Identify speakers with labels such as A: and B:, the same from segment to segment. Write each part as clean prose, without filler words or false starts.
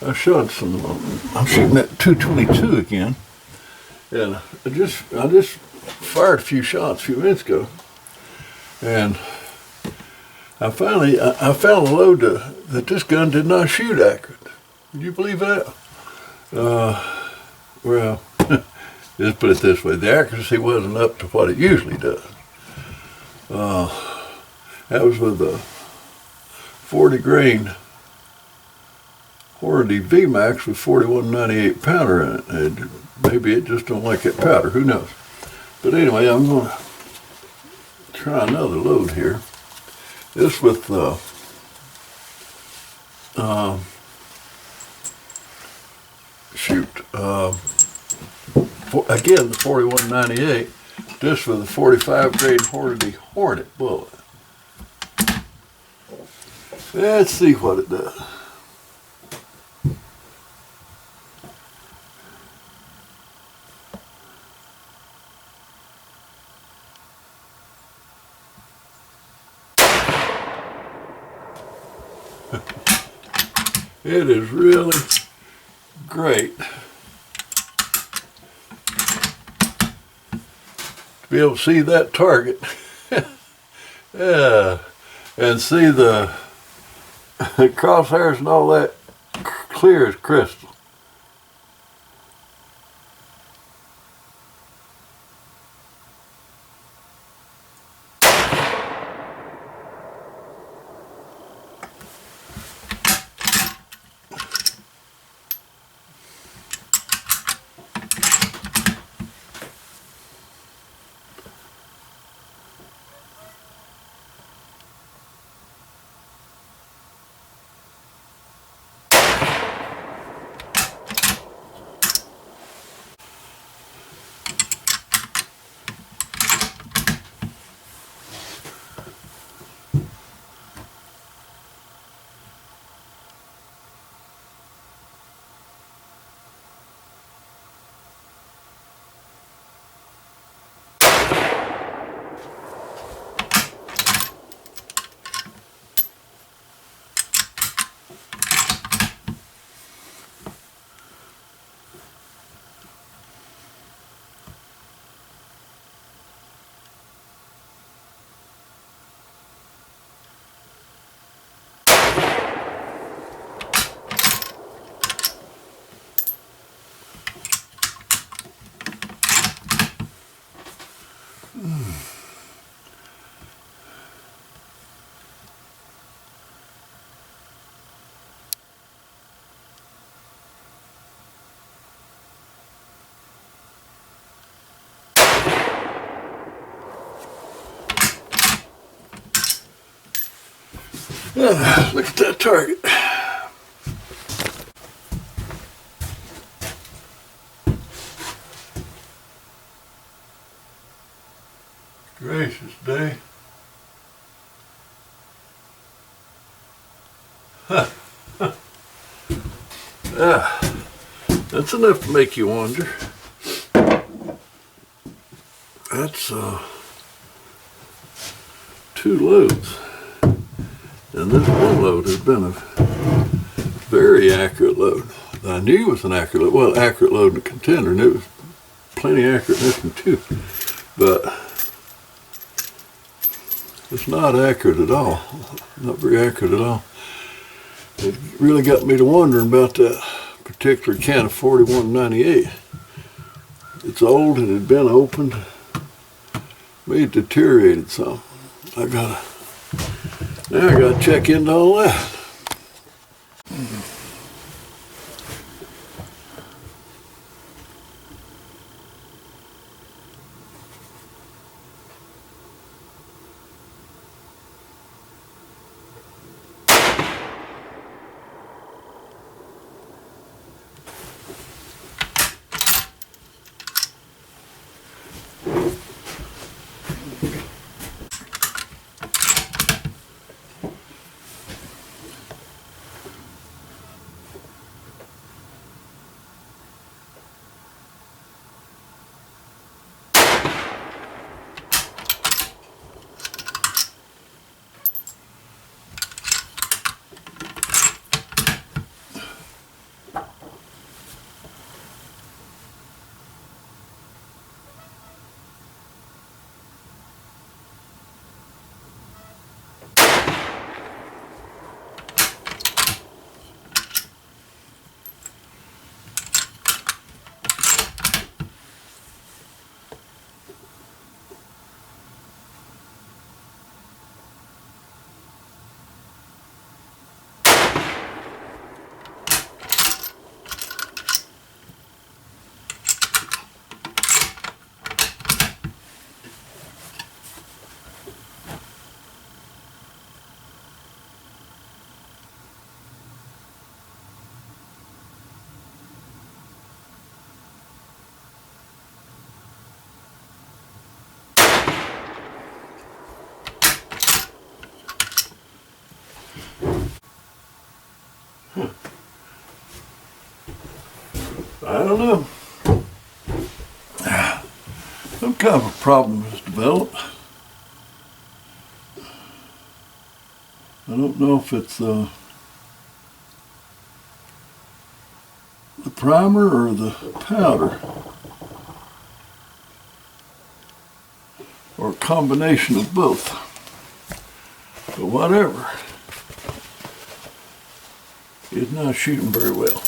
A: I shot some. I'm shooting at 222 again, and I just fired a few shots a few minutes ago, and I found a load that this gun did not shoot accurate. Can you believe that? Well, just put it this way: the accuracy wasn't up to what it usually does. That was with a 40 grain Hornady VMAX with 4198 powder in it. And maybe it just don't like that powder, who knows. But anyway, I'm going to try another load here. This with again the 4198, just with a 45 grain Hornady Hornet bullet. Let's see what it does. It is really great to be able to see that target and see the crosshairs and all that clear as crystal. Look at that target. Gracious day. That's enough to make you wonder. That's 2 loads. And this one load has been a very accurate load. I knew it was an accurate load in the contender, and it was plenty accurate in this one too. But it's not accurate at all. Not very accurate at all. It really got me to wondering about that particular can of 4198. It's old, it had been opened, may have deteriorated some. Now I gotta check into all that. I don't know. Some kind of a problem has developed. I don't know if it's the primer or the powder, or a combination of both. But whatever, it's not shooting very well.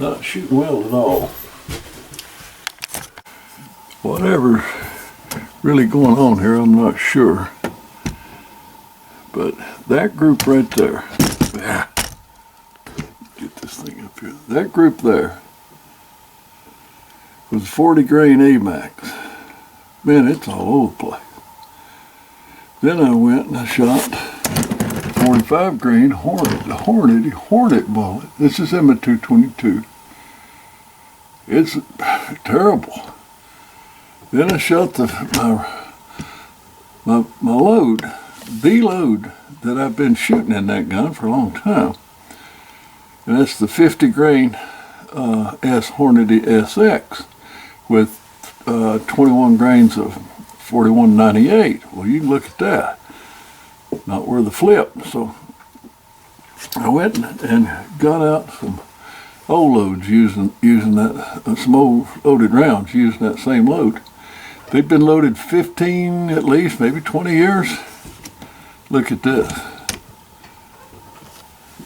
A: Not shooting well at all. Whatever's really going on here, I'm not sure. But that group right there, get this thing up here. That group there was 40 grain AMAX. Man, it's all over the place. Then I went and I shot 45 grain Hornet bullet. This is M 222. It's terrible. Then I shot my load, the load that I've been shooting in that gun for a long time. And that's the 50 grain Hornady SX with 21 grains of 4198. Well, you can look at that. Not worth the flip. So I went and got out some old loads using that, some old loaded rounds using that same load. They've been loaded 15, at least, maybe 20 years. Look at this.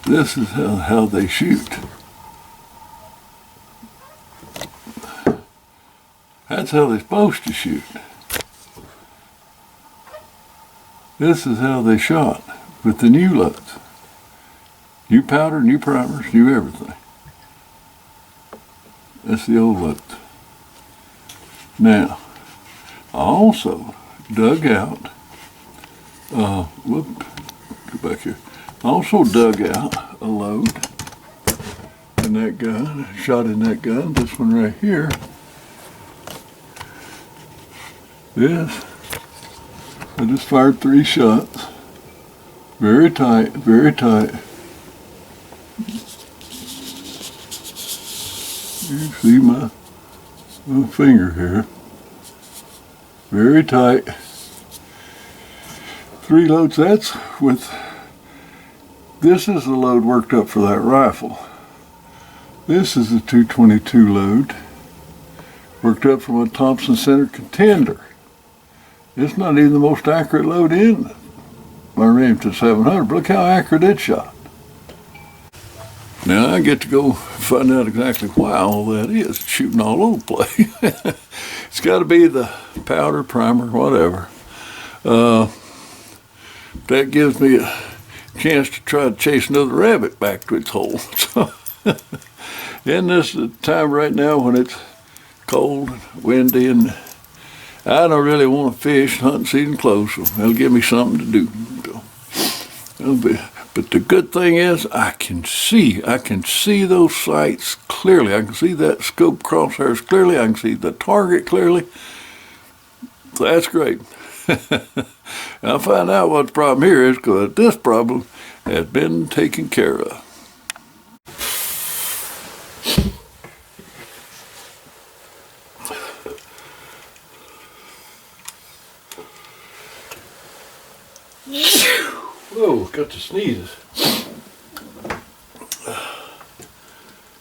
A: This is how they shoot. That's how they're supposed to shoot. This is how they shot with the new loads. New powder, new primers, new everything. That's the old loads. Now, I also dug out, go back here. I also dug out a load in that gun, shot in that gun, this one right here. This, I just fired 3 shots. Very tight, very tight. You see my finger here. Very tight. 3 loads, that's with, this is the load worked up for that rifle. This is a 222 load, worked up from a Thompson Center Contender. It's not even the most accurate load in my Remington 700, but look how accurate it shot. Now I get to go find out exactly why all that is, shooting all over the place. It's got to be the powder, primer, whatever. That gives me a chance to try to chase another rabbit back to its hole. So, and this is the time right now when it's cold and windy, and I don't really want to fish. Hunting season close, so it'll give me something to do. So, but the good thing is I can see those sights clearly. I can see that scope crosshairs clearly. I can see the target clearly. So that's great. I'll find out what the problem here is, because this problem has been taken care of. Whoa, got the sneezes.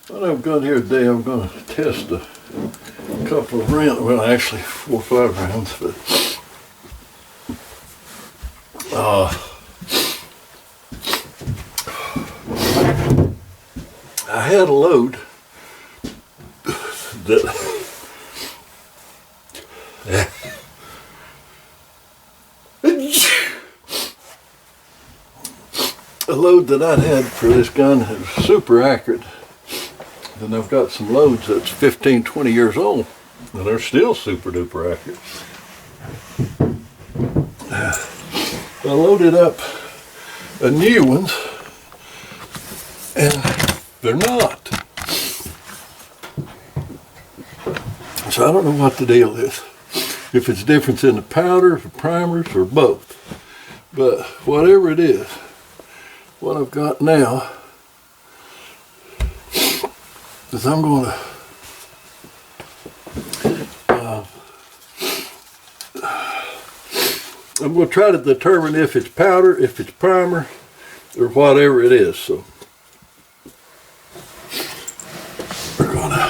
A: What I've got here today, I'm going to test a couple of rounds. Well, actually 4 or 5 rounds, but I had a load that a load that I'd had for this gun is super accurate. Then I've got some loads that's 15, 20 years old, and they're still super duper accurate. I loaded up a new ones, and they're not. So I don't know what the deal is. If it's difference in the powders, or primers, or both. But whatever it is, what I've got now is I'm going to try to determine if it's powder, if it's primer, or whatever it is. So we're going to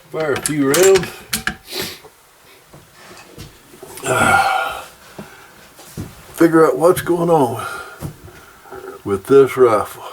A: fire a few rounds. Figure out what's going on with this rifle.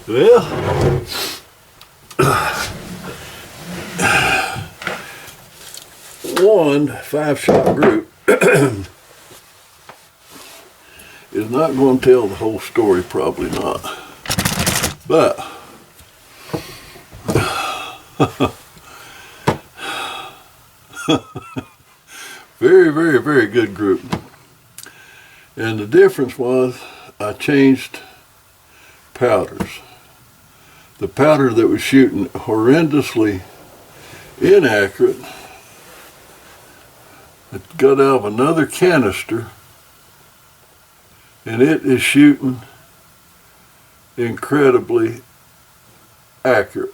A: Well, one 5-shot group is not going to tell the whole story, probably not. But very, very, very good group. And the difference was I changed powders. The powder that was shooting horrendously inaccurate, it got out of another canister, and it is shooting incredibly accurate.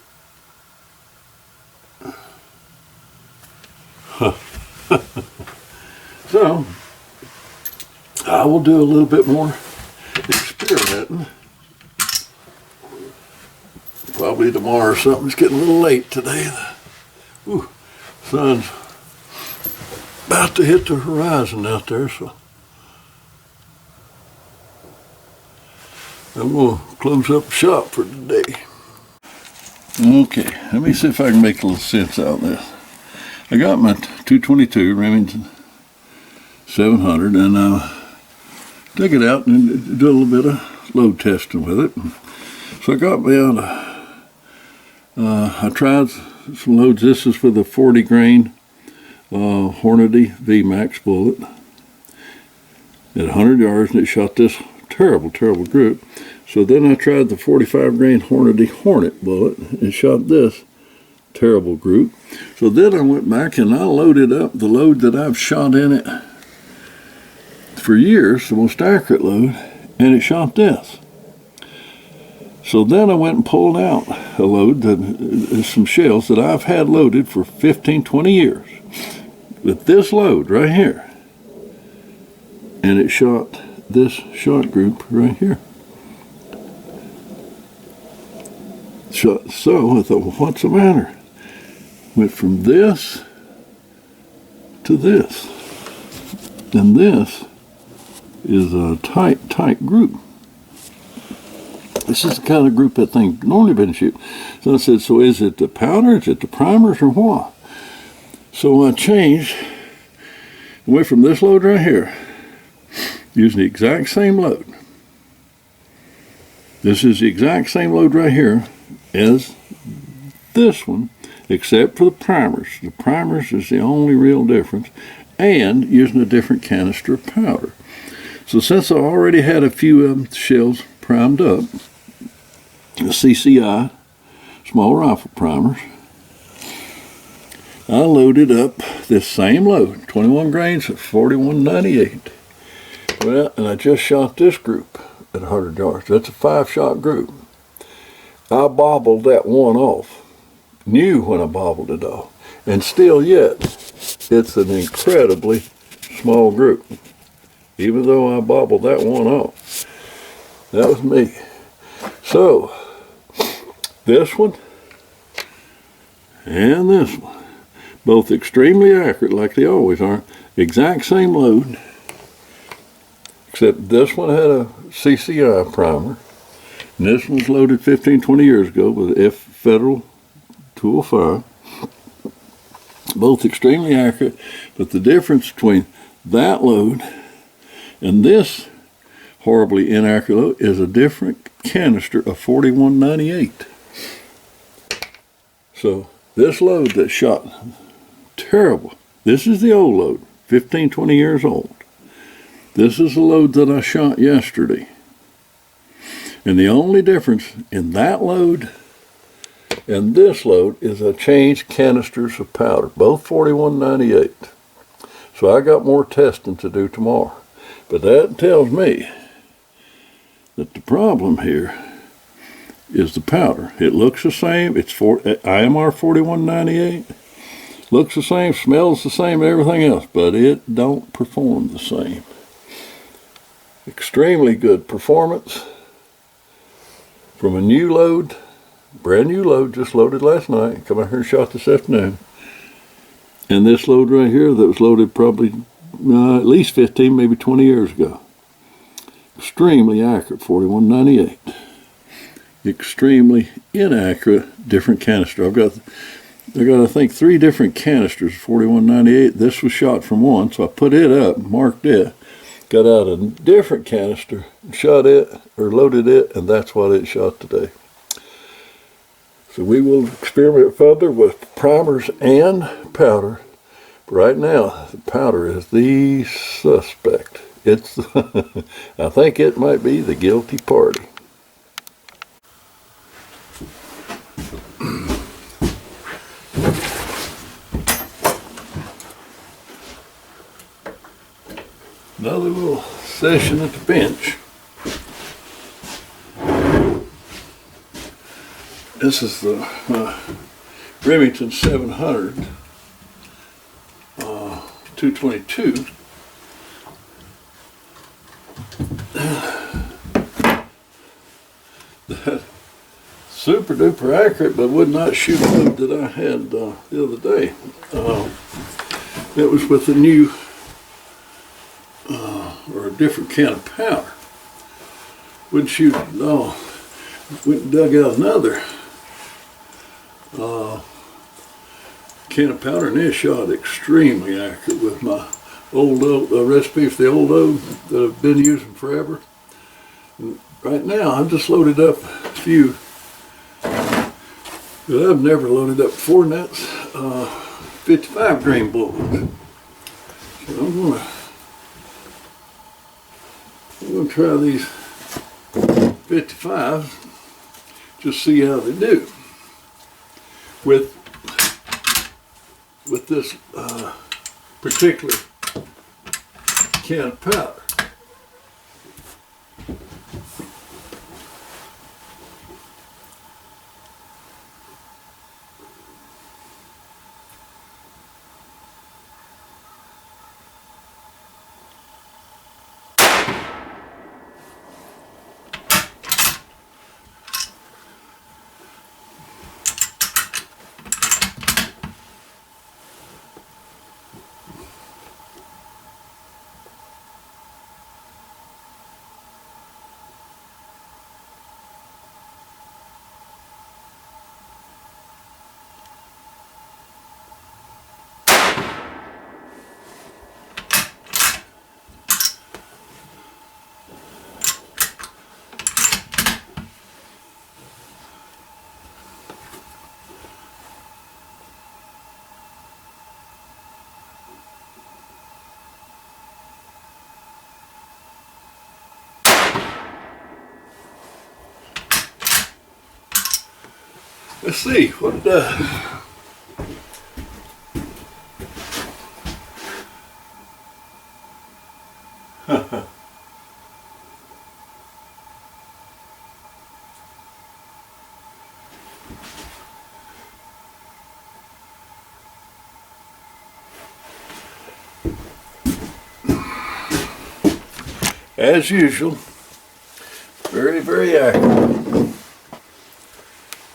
A: So I will do a little bit more experimenting. Probably tomorrow or something. It's getting a little late today. Ooh, sun's about to hit the horizon out there, so I'm going to close up shop for today. Okay, let me see if I can make a little sense out of this. I got my 222 Remington 700, and take it out and do a little bit of load testing with it. So I got me out I tried some loads. This is for the 40 grain Hornady VMAX bullet at 100 yards, and it shot this terrible group. So then I tried the 45 grain Hornady Hornet bullet and shot this terrible group. So then I went back and I loaded up the load that I've shot in it for years, the most accurate load, and it shot this. So then I went and pulled out a load that is some shells that I've had loaded for 15, 20 years. With this load right here, and it shot this shot group right here. So I thought, well, what's the matter? Went from this to this. And this is a tight group. This is the kind of group that thing normally been shooting. So I said, so is it the powder, is it the primers, or what? So I changed, went from this load right here, using the exact same load. This is the exact same load right here as this one, except for the primers. The primers is the only real difference, and using a different canister of powder. So since I already had a few shells primed up, the CCI small rifle primers, I loaded up this same load, 21 grains at 41.98. Well, and I just shot this group at 100 yards. That's a 5-shot group. I bobbled that one off. Knew when I bobbled it off. And still yet, it's an incredibly small group. Even though I bobbled that one off. That was me. So, this one and this one, both extremely accurate like they always are. Exact same load, except this one had a CCI primer, and this one was loaded 15, 20 years ago with F Federal 205. Both extremely accurate, but the difference between that load and this horribly inaccurate load is a different canister of 41.98. So this load that shot terrible, this is the old load, 15, 20 years old. This is the load that I shot yesterday. And the only difference in that load and this load is I changed canisters of powder, both 41.98. So I got more testing to do tomorrow. But that tells me that the problem here is the powder. It looks the same. It's IMR 41.98. Looks the same, smells the same, everything else, but it don't perform the same. Extremely good performance from a new load, brand new load, just loaded last night. Come out here and shot this afternoon. And this load right here that was loaded probably at least 15, maybe 20 years ago. Extremely accurate, 41.98. Extremely inaccurate, different canister. I got I think 3 different canisters, 41.98. This was shot from one, so I put it up, marked it, got out a different canister, shot it, or loaded it, and that's what it shot today. So we will experiment further with primers and powder. But right now, the powder is the suspect. It's, I think it might be the guilty party. Another little session at the bench. This is the Remington 700 222. That super duper accurate, but would not shoot a load that I had the other day. It was with a new or a different can of powder. Wouldn't shoot it at all. Went and dug out another can of powder, and it shot extremely accurate with my old recipe for the old oak that I've been using forever. And right now I've just loaded up a few that I've never loaded up before, and that's 55 grain bullets. So I'm gonna try these 55, just see how they do with this particular can of powder. Let's see what it does. As usual, very, very accurate.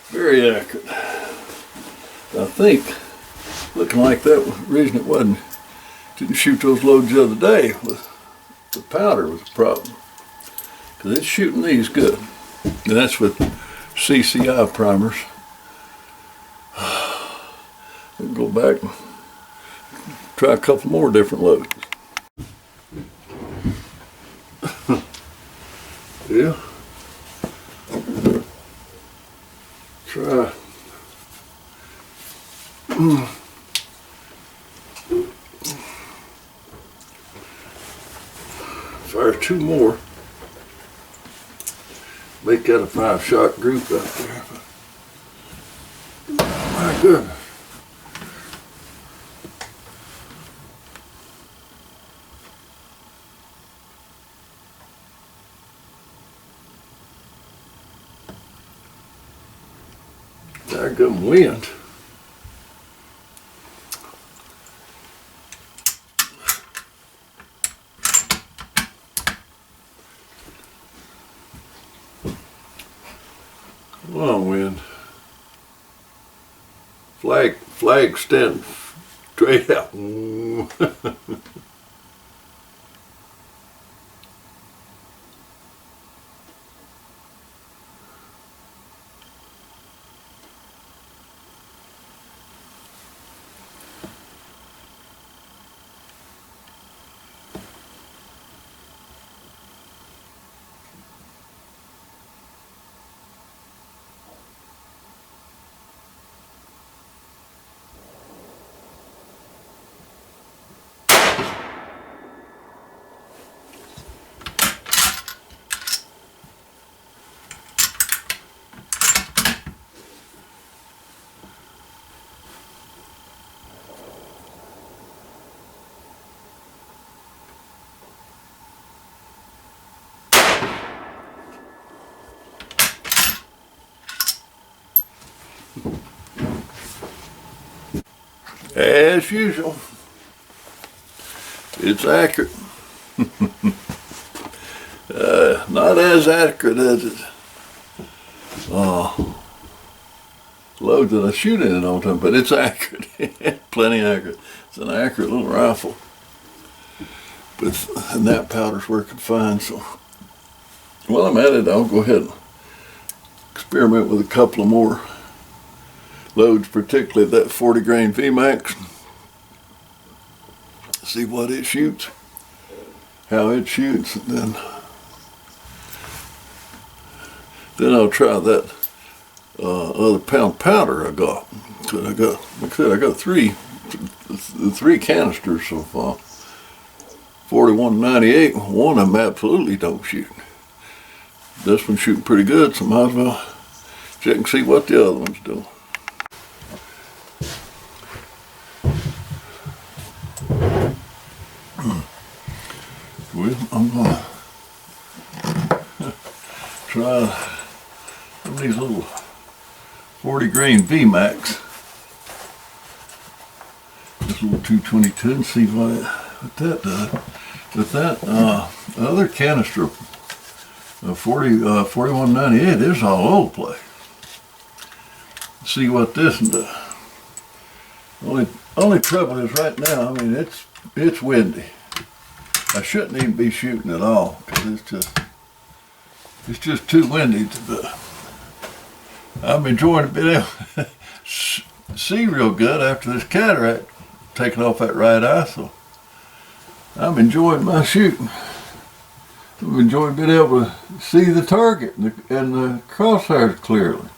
A: Very accurate. I think, looking like that was the reason it didn't shoot those loads the other day, was the powder was a problem. Because it's shooting these good. And that's with CCI primers. We'll go back and try a couple more different loads. Yeah. Try. Fire two more. Make that a 5-shot group out there. My goodness. There goes wind. Come on, wind. Flag stand straight out. As usual, it's accurate. Not as accurate as it load that I shoot in it all the time, but it's accurate. Plenty accurate. It's an accurate little rifle. And that powder's working fine, so while I'm at it, I'll go ahead and experiment with a couple of more loads, particularly that 40 grain VMAX. See what it shoots, how it shoots, and then I'll try that other pound powder I got. So like I said, I got three canisters of 4198. One of them absolutely don't shoot. This one's shooting pretty good, so might as well check and see what the other one's doing. Well, I'm gonna try some of these little 40 grain VMAX, this little 222, and see what that does. With that other canister, 4198, is all over the place. See what this one does. Only trouble is right now, I mean, it's windy. I shouldn't even be shooting at all because it's just too windy to. I'm enjoying being able to see real good after this cataract taking off that right eye, so I'm enjoying my shooting. I'm enjoying being able to see the target and the crosshairs clearly.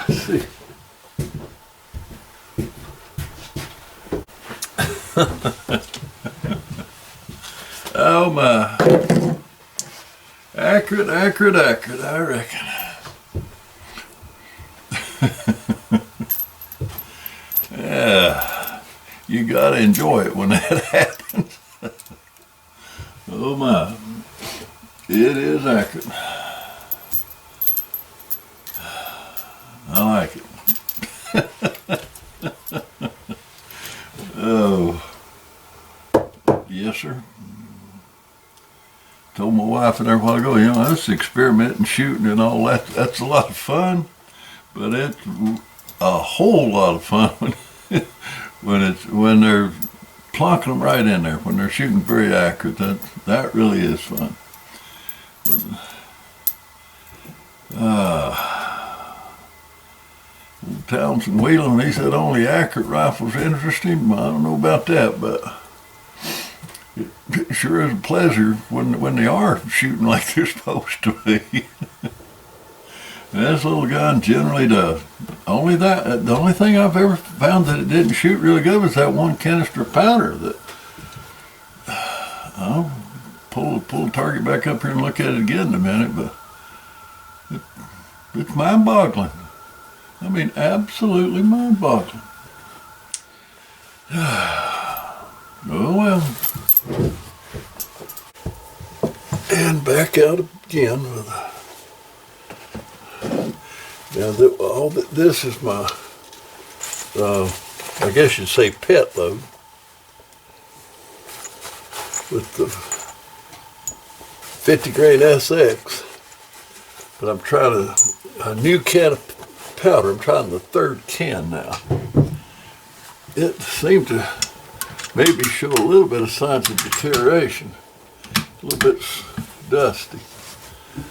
A: See. Oh my. Accurate, I reckon. Yeah, you gotta enjoy it when that happens. Oh my, it is accurate. I like it. Oh, yes sir. Told my wife there a while ago, that's experimenting, shooting and all that. That's a lot of fun, but it's a whole lot of fun when they're plonking them right in there, when they're shooting very accurate. That really is fun. Townsend Whelan, he said only accurate rifles interest him. I don't know about that, but it sure is a pleasure when they are shooting like they're supposed to be. This little gun generally does. The only thing I've ever found that it didn't shoot really good was that one canister of powder that I'll pull the target back up here and look at it again in a minute, but it's mind-boggling. I mean, absolutely mind-boggling. Oh well. And back out again with now this is my I guess you'd say pet load with the 50 grain SX, but I'm trying a new can of powder. I'm trying the third can now. It seemed to maybe show a little bit of signs of deterioration, a little bit dusty.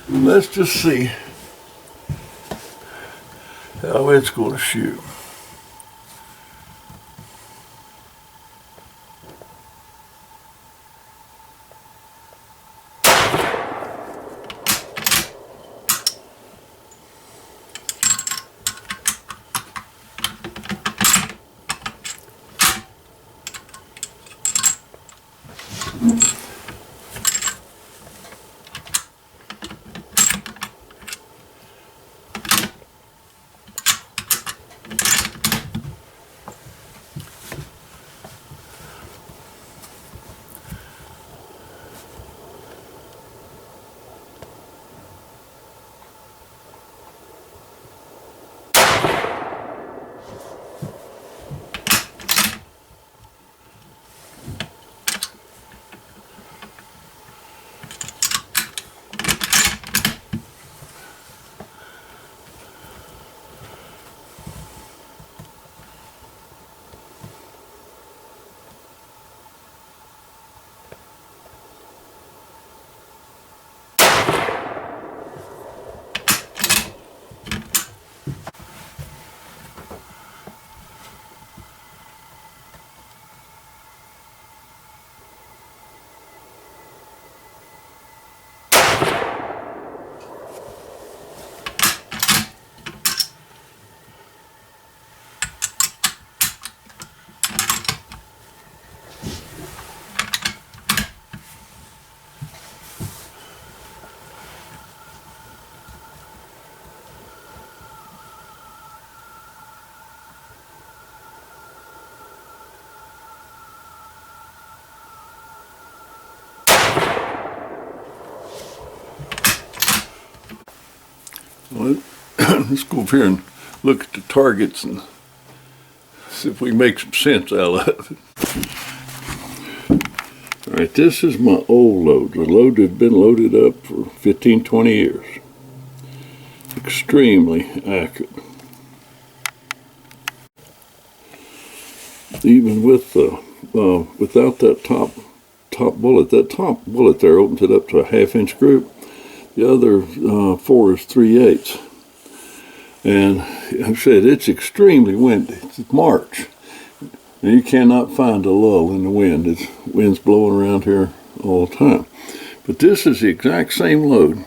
A: Let's just see how it's going to shoot. Well, let's go over here and look at the targets and see if we can make some sense out of it. All right, this is my old load. The load that had been loaded up for 15, 20 years. Extremely accurate. Even with without that top bullet. That top bullet there opens it up to a 1/2-inch group. The other 4 is 3/8. And I said it's extremely windy. It's March. And you cannot find a lull in the wind. It's wind's blowing around here all the time. But this is the exact same load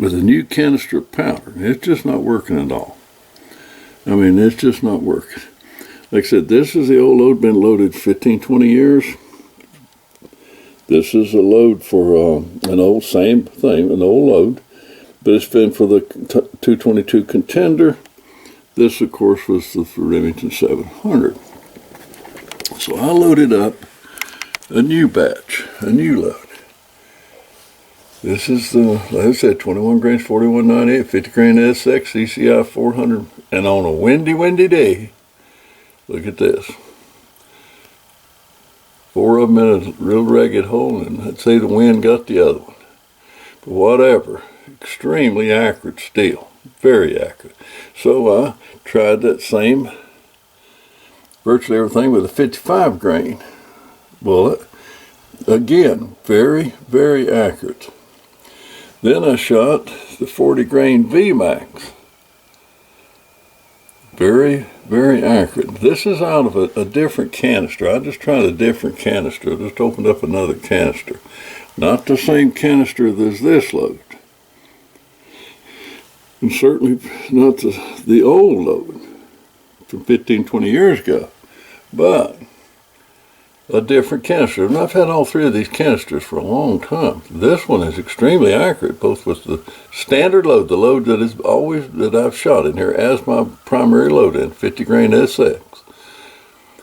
A: with a new canister of powder. It's just not working at all. I mean, it's just not working. Like I said, this is the old load, been loaded 15, 20 years. This is a load for an old, same thing, an old load, but it's been for the 222 contender. This, of course, was the Remington 700. So I loaded up a new batch, a new load. This is the, like I said, 21 grains, 4198, 50 grain SX, CCI 400, and on a windy day, look at this. 4 of them in a real ragged hole, and I'd say the wind got the other one. But whatever, extremely accurate steel, very accurate. So I tried that same, virtually everything with a 55 grain bullet. Again, very, very accurate. Then I shot the 40 grain VMAX. Very, very accurate. This is out of a different canister. I just tried a different canister. I just opened up another canister. Not the same canister as this load. And certainly not the old load from 15, 20 years ago. But a different canister. And I've had all 3 of these canisters for a long time. This one is extremely accurate, both with the standard load, the load that is always that I've shot in here as my primary load in 50 grain SX.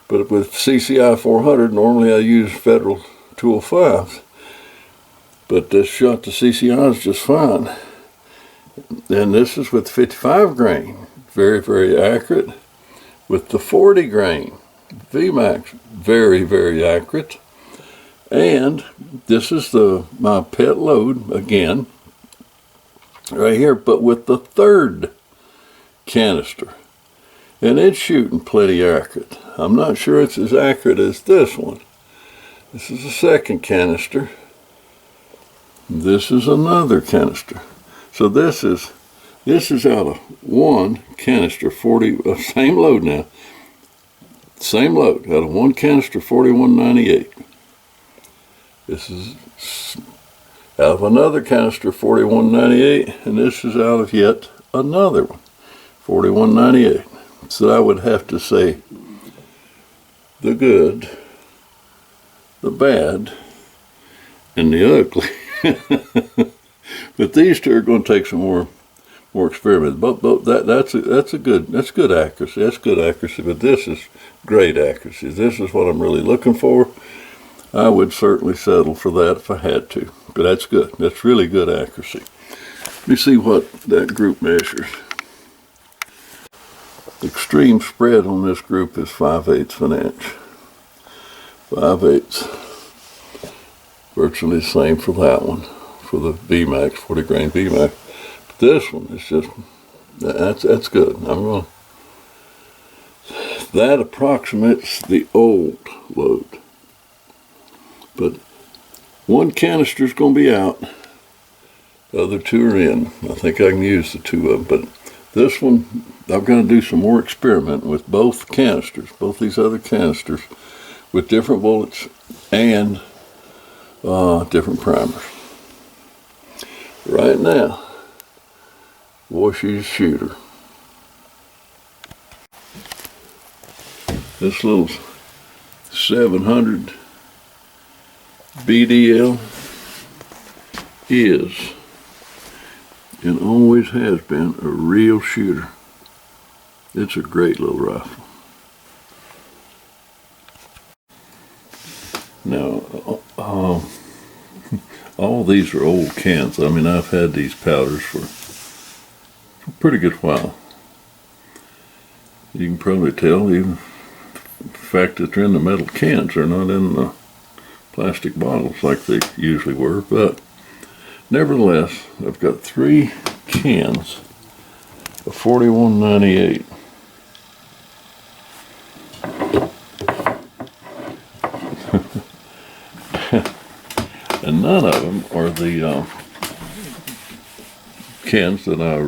A: But with CCI 400, normally I use Federal 205s. But this shot the CCIs just fine. And this is with 55 grain, very, very accurate. With the 40 grain VMAX, very, very accurate. And this is my pet load again, right here, but with the 3rd canister. And it's shooting plenty accurate. I'm not sure it's as accurate as this one. This is the 2nd canister. This is another canister. So this is out of 1 canister, 40, same load now. Same load, out of 1 canister, 4198. This is out of another canister, 4198, and this is out of yet another one, 4198. So I would have to say the good, the bad, and the ugly. But these 2 are going to take some more experiments. But that's good accuracy. That's good accuracy. But this is great accuracy. This is what I'm really looking for. I would certainly settle for that if I had to. But that's good. That's really good accuracy. Let me see what that group measures. Extreme spread on this group is 5/8 of an inch. 5/8. Virtually the same for that one, for the VMAX, 40 grain VMAX. But this one is just, that's good. That approximates the old load. But 1 canister is going to be out. The other 2 are in. I think I can use the 2 of them. But this one, I'm going to do some more experimenting with both canisters, both these other canisters, with different bullets and different primers. Right now, boy, she's a shooter. This little 700 BDL is and always has been a real shooter. It's a great little rifle. Now, all these are old cans. I mean, I've had these powders for a pretty good while. You can probably tell even the fact that they're in the metal cans. They're not in the plastic bottles like they usually were. But nevertheless, I've got 3 cans of 4198. And none of them are the cans that I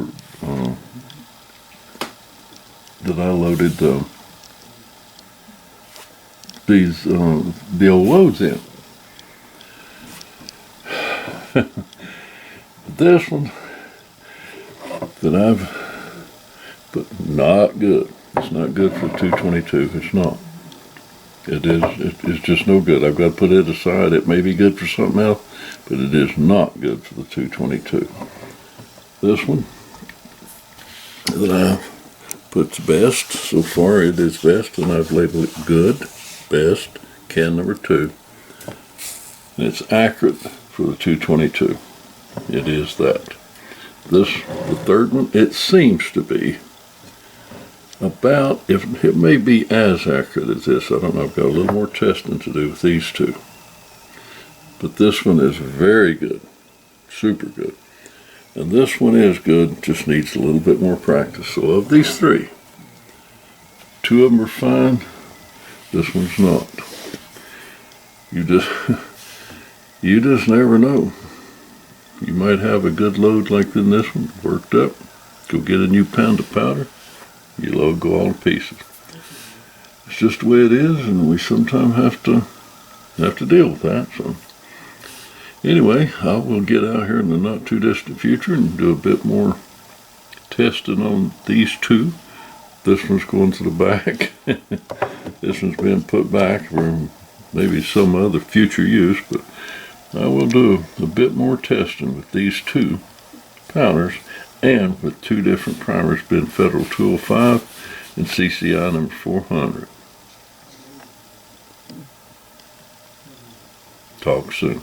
A: loaded the old loads in. This one that but not good. It's not good for 222. It's not. It's just no good. I've got to put it aside. It may be good for something else, but it is not good for the 222. This one that I put's best. So far it is best, and I've labeled it good, best, can number 2. And it's accurate for the 222. It is that. The third one, it seems to be about, if it may be as accurate as this, I don't know, I've got a little more testing to do with these two. But this one is very good, super good. And this one is good, just needs a little bit more practice. So of these 3, 2 of them are fine, this one's not. You just never know. You might have a good load like in this one, worked up, go get a new pound of powder, your load go all to pieces. It's just the way it is, and we sometimes have to deal with that. So anyway, I will get out here in the not too distant future and do a bit more testing on these 2. This one's going to the back. This one's been put back for maybe some other future use, but I will do a bit more testing with these 2 powders and with 2 different primers, being Federal 205 and CCI number 400. Talk soon.